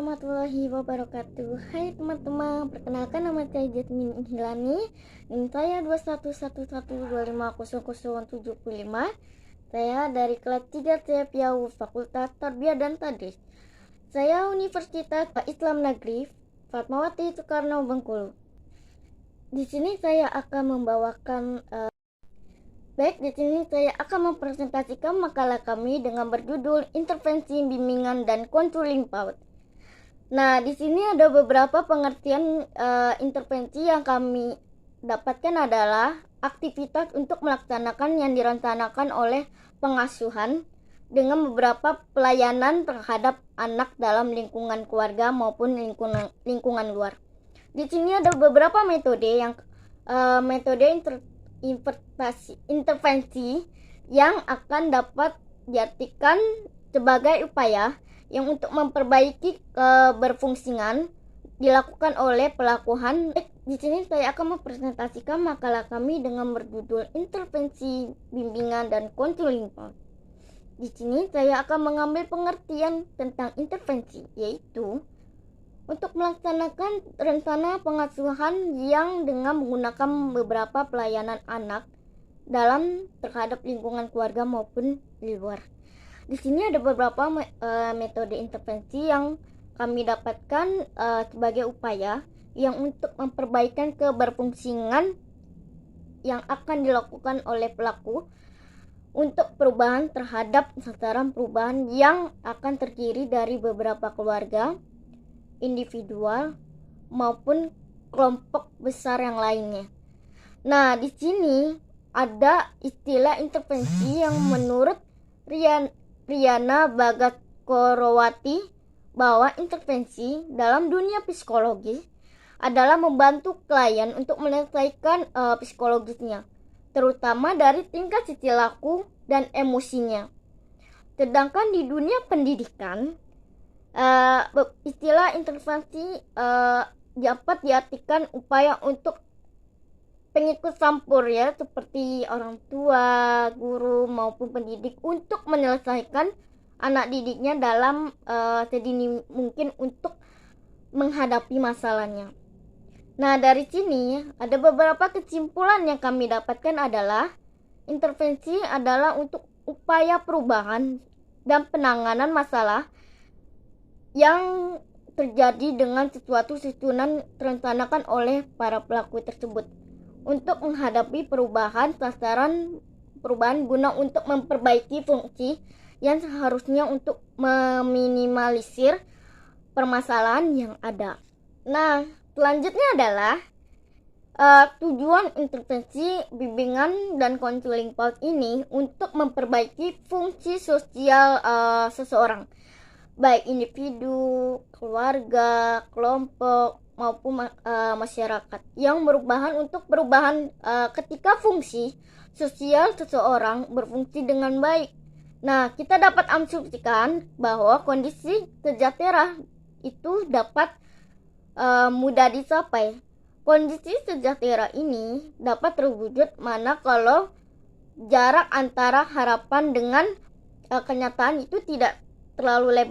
warahmatullahi wabarakatuh. Hai teman-teman, perkenalkan nama saya Jasmine Hilani. NIM saya 2112500075. Saya dari kelas 3 CPAU Fakultas Tarbiyah dan Tadris. Saya Universitas Islam Negeri Fatmawati Soekarno Bengkulu. Di sini saya akan membawakan di sini saya akan mempresentasikan makalah kami dengan berjudul Intervensi Bimbingan dan Konseling PAUD. Nah, di sini ada beberapa pengertian intervensi yang kami dapatkan adalah aktivitas untuk melaksanakan yang direncanakan oleh pengasuhan dengan beberapa pelayanan terhadap anak dalam lingkungan keluarga maupun lingkungan luar. Di sini ada beberapa metode yang intervensi yang akan dapat diartikan sebagai upaya yang untuk memperbaiki keberfungsian dilakukan oleh pelakuan. Di sini saya akan mempresentasikan makalah kami dengan berjudul Intervensi Bimbingan dan Konseling PAUD. Di sini saya akan mengambil pengertian tentang intervensi, yaitu untuk melaksanakan rencana pengasuhan yang dengan menggunakan beberapa pelayanan anak dalam terhadap lingkungan keluarga maupun di luar. Di sini ada beberapa metode intervensi yang kami dapatkan sebagai upaya yang untuk memperbaikan keberfungsian yang akan dilakukan oleh pelaku untuk perubahan terhadap sasaran perubahan yang akan terdiri dari beberapa keluarga, individual maupun kelompok besar yang lainnya. Nah, di sini ada istilah intervensi yang menurut Riana Bagatkorowati bahwa intervensi dalam dunia psikologis adalah membantu klien untuk menyelesaikan psikologisnya, terutama dari tingkat sisi laku dan emosinya. Sedangkan di dunia pendidikan, istilah intervensi dapat diartikan upaya untuk pengikut campur ya, seperti orang tua, guru maupun pendidik untuk menyelesaikan anak didiknya dalam sedini mungkin untuk menghadapi masalahnya. Nah, dari sini ada beberapa kesimpulan yang kami dapatkan adalah intervensi adalah untuk upaya perubahan dan penanganan masalah yang terjadi dengan sesuatu susunan direncanakan oleh para pelaku tersebut untuk menghadapi perubahan guna untuk memperbaiki fungsi yang seharusnya untuk meminimalisir permasalahan yang ada. Nah, selanjutnya adalah tujuan intervensi bimbingan dan konseling PAUD ini untuk memperbaiki fungsi sosial seseorang, baik individu, keluarga, kelompok maupun masyarakat yang perubahan ketika fungsi sosial seseorang berfungsi dengan baik. Nah, kita dapat asumsikan bahwa kondisi sejahtera itu dapat mudah dicapai. Kondisi sejahtera ini dapat terwujud mana kalau jarak antara harapan dengan kenyataan itu tidak terlalu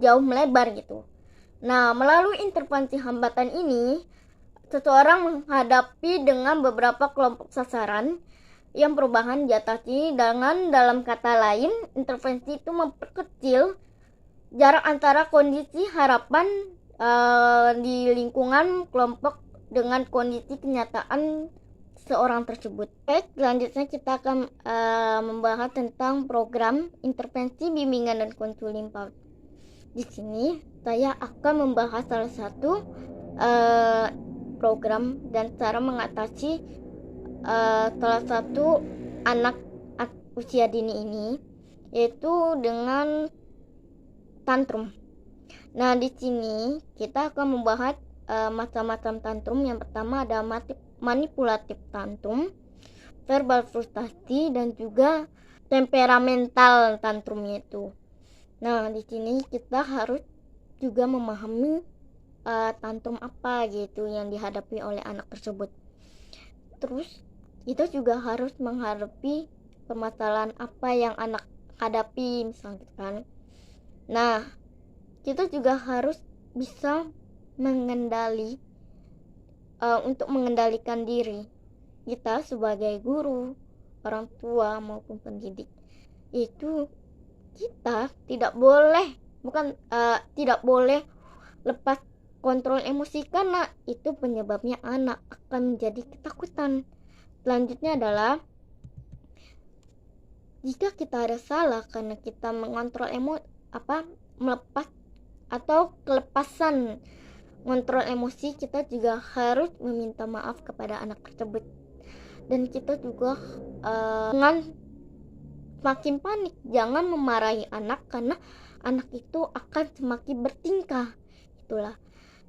jauh melebar gitu. Nah, melalui intervensi hambatan ini, seseorang menghadapi dengan beberapa kelompok sasaran yang perubahan diatasi dengan, dalam kata lain, intervensi itu memperkecil jarak antara kondisi harapan di lingkungan kelompok dengan kondisi kenyataan seorang tersebut. Selanjutnya kita akan membahas tentang program intervensi bimbingan dan konseling PAUD. Di sini saya akan membahas salah satu program dan cara mengatasi salah satu anak usia dini ini, yaitu dengan tantrum. Nah, di sini kita akan membahas macam-macam tantrum. Yang pertama ada manipulatif tantrum, verbal frustasi, dan juga temperamental tantrumnya itu. Nah, di sini kita harus juga memahami tantrum apa gitu yang dihadapi oleh anak tersebut. Terus kita juga harus menghadapi permasalahan apa yang anak hadapi misalnya kan. Nah, kita juga harus bisa untuk mengendalikan diri kita sebagai guru, orang tua maupun pendidik. Itu kita tidak boleh lepas kontrol emosi, karena itu penyebabnya anak akan menjadi ketakutan. Selanjutnya adalah jika kita ada salah karena kita mengontrol melepas atau kelepasan mengontrol emosi, kita juga harus meminta maaf kepada anak tersebut. Dan kita juga jangan semakin panik, jangan memarahi anak karena anak itu akan semakin bertingkah. Itulah,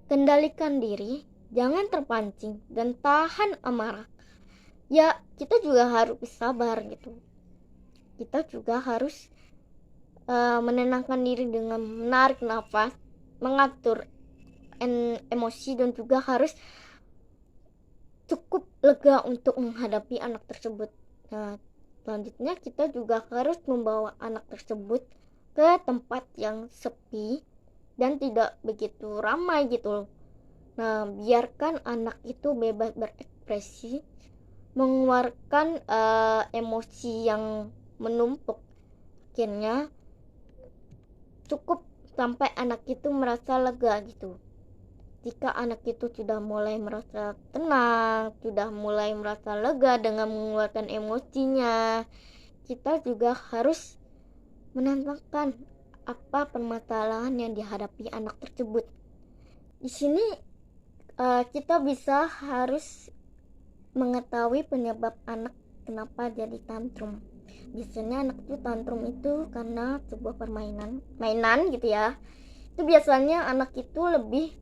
kendalikan diri, jangan terpancing dan tahan amarah. Ya, kita juga harus sabar gitu. Kita juga harus menenangkan diri dengan menarik nafas, mengatur emosi, dan juga harus cukup lega untuk menghadapi anak tersebut. Nah, selanjutnya kita juga harus membawa anak tersebut ke tempat yang sepi dan tidak begitu ramai gitu. Nah, biarkan anak itu bebas berekspresi, mengeluarkan emosi yang menumpuk. Akhirnya cukup sampai anak itu merasa lega gitu. Jika anak itu sudah mulai merasa tenang, sudah mulai merasa lega dengan mengeluarkan emosinya, kita juga harus menenangkan apa permasalahan yang dihadapi anak tersebut. Di sini kita harus mengetahui penyebab anak kenapa jadi tantrum. Biasanya anak itu tantrum itu karena sebuah mainan gitu ya. Itu biasanya anak itu lebih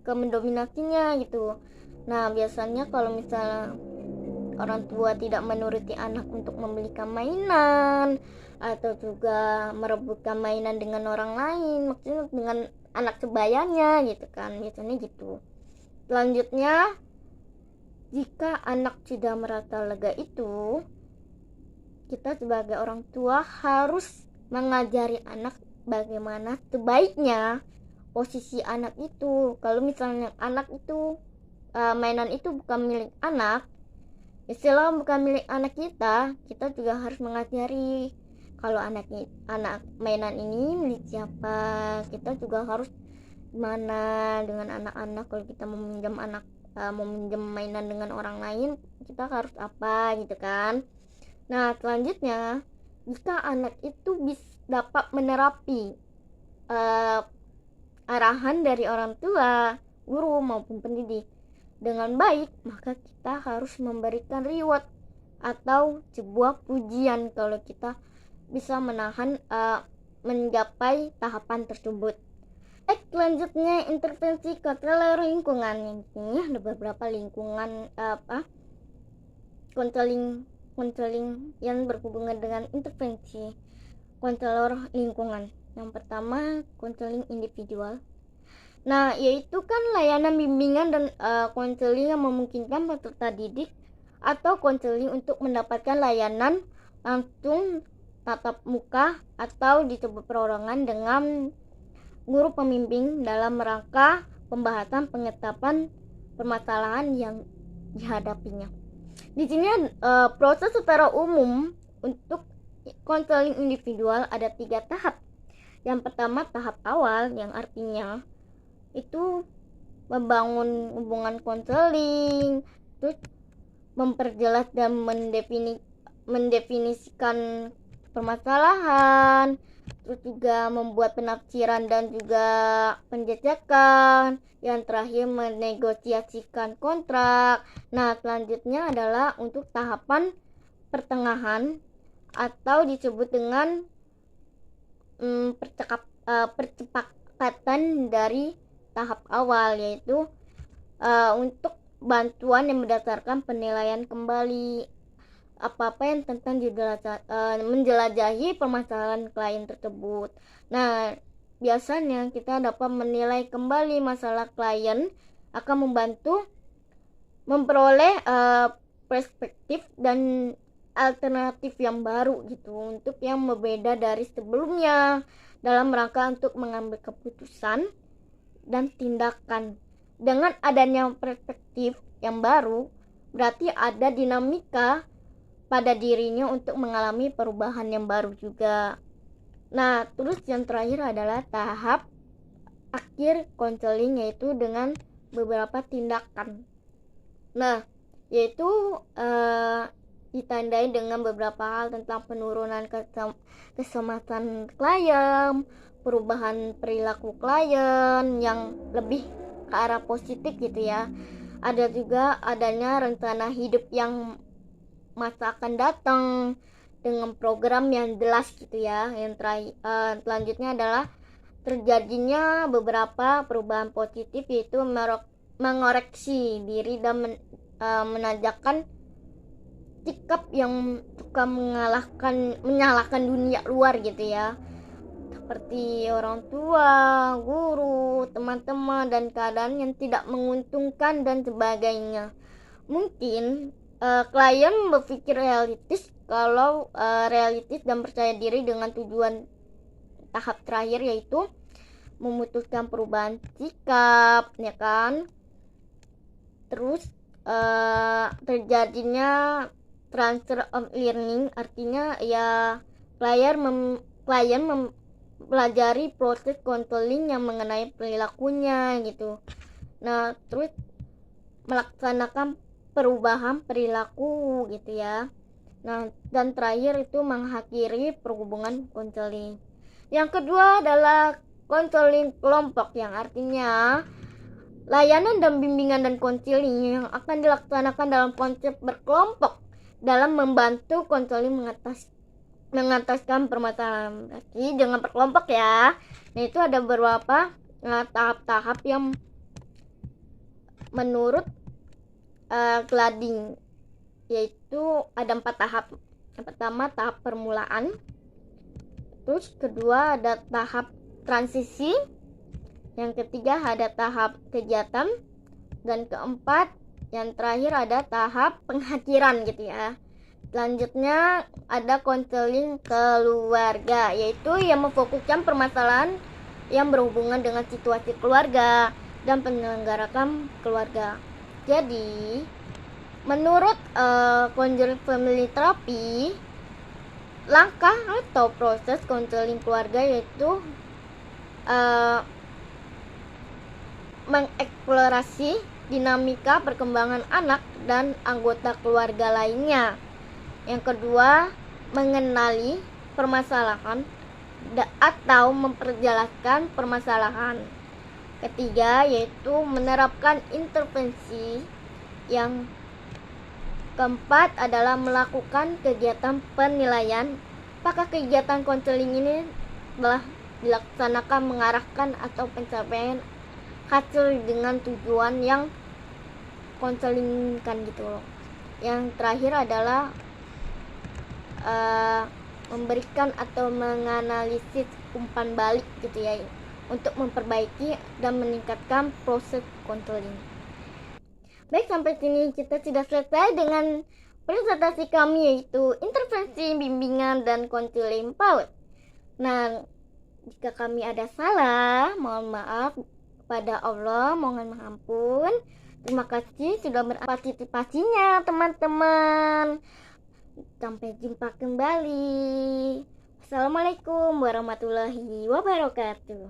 ke mendominasinya gitu. Nah, biasanya kalau misalnya orang tua tidak menuruti anak untuk membelikan mainan atau juga merebutkan mainan dengan orang lain, maksudnya dengan anak sebayanya gitu kan, biasanya gitu. Selanjutnya, jika anak sudah merasa lega itu, kita sebagai orang tua harus mengajari anak bagaimana sebaiknya posisi anak itu. Kalau misalnya anak itu mainan itu bukan milik anak, istilah bukan milik anak kita juga harus mengajari kalau anak mainan ini milik siapa. Kita juga harus gimana dengan anak-anak kalau kita mau minjem mainan dengan orang lain, kita harus apa gitu kan. Nah, selanjutnya jika anak itu dapat menerapi arahan dari orang tua, guru maupun pendidik dengan baik, maka kita harus memberikan reward atau sebuah pujian kalau kita bisa mencapai tahapan tersebut. Selanjutnya, intervensi konselor lingkungan. Ini ada beberapa lingkungan konseling yang berhubungan dengan intervensi konselor lingkungan. Yang pertama, konseling individual. Nah, yaitu kan layanan bimbingan dan konseling yang memungkinkan peserta didik atau konseling untuk mendapatkan layanan langsung tatap muka atau disebut perorangan dengan guru pembimbing dalam rangka pembahasan pengetapan permasalahan yang dihadapinya. Di sini proses secara umum untuk konseling individual ada 3 tahap. Yang pertama, tahap awal, yang artinya itu membangun hubungan konseling, terus memperjelas dan mendefinisikan permasalahan, terus juga membuat penafsiran dan juga penjajakan, yang terakhir menegosiasikan kontrak. Nah, selanjutnya adalah untuk tahapan pertengahan atau disebut dengan percepatan dari tahap awal, yaitu untuk bantuan yang berdasarkan penilaian kembali apa-apa yang tentang menjelajahi permasalahan klien tersebut. Nah, biasanya kita dapat menilai kembali masalah klien akan membantu memperoleh perspektif dan alternatif yang baru gitu, untuk yang berbeda dari sebelumnya. dalam rangka untuk mengambil keputusan dan tindakan. Dengan adanya perspektif yang baru, berarti ada dinamika pada dirinya untuk mengalami perubahan yang baru juga. Nah, terus yang terakhir adalah tahap akhir konseling, yaitu dengan beberapa tindakan. Nah, yaitu ditandai dengan beberapa hal tentang penurunan kesematan klien, perubahan perilaku klien yang lebih ke arah positif gitu ya. Ada juga adanya rencana hidup yang masa akan datang dengan program yang jelas gitu ya. Yang selanjutnya adalah terjadinya beberapa perubahan positif, yaitu mengoreksi diri dan menanjakan sikap yang suka menyalahkan dunia luar gitu ya, seperti orang tua, guru, teman-teman, dan keadaan yang tidak menguntungkan dan sebagainya. Mungkin klien berpikir realistis dan percaya diri dengan tujuan tahap terakhir, yaitu memutuskan perubahan sikap, ya kan. Terus terjadinya transfer of learning, artinya ya klien mempelajari proses konseling yang mengenai perilakunya gitu. Nah, terus melaksanakan perubahan perilaku gitu ya. Nah, dan terakhir itu mengakhiri perhubungan konseling. Yang kedua adalah konseling kelompok, yang artinya layanan dan bimbingan dan konseling yang akan dilaksanakan dalam konsep berkelompok dalam membantu konseling mengataskan permasalahan. Jadi dengan berkelompok ya. Nah, itu ada beberapa tahap-tahap yang menurut Glading, yaitu ada 4 tahap. Yang pertama tahap permulaan, terus kedua ada tahap transisi, yang ketiga ada tahap kegiatan, dan keempat yang terakhir ada tahap pengakhiran gitu ya. Selanjutnya ada konseling keluarga, yaitu yang memfokuskan permasalahan yang berhubungan dengan situasi keluarga dan penyelenggarakan keluarga. Jadi menurut konseling family therapy, langkah atau proses konseling keluarga yaitu mengeksplorasi dinamika perkembangan anak dan anggota keluarga lainnya. Yang kedua, mengenali permasalahan atau memperjelaskan permasalahan. Ketiga, yaitu menerapkan intervensi. Yang keempat adalah melakukan kegiatan penilaian. Apakah kegiatan konseling ini telah dilaksanakan mengarahkan atau pencapaian hasil dengan tujuan yang konselingkan gitu loh. Yang terakhir adalah memberikan atau menganalisis umpan balik gitu ya, untuk memperbaiki dan meningkatkan proses konseling. Baik, sampai sini kita sudah selesai dengan presentasi kami, yaitu intervensi, bimbingan, dan konseling PAUD. Nah, jika kami ada salah, mohon maaf kepada Allah, mohon ampun. Terima kasih sudah berpartisipasinya teman-teman. Sampai jumpa kembali. Assalamualaikum warahmatullahi wabarakatuh.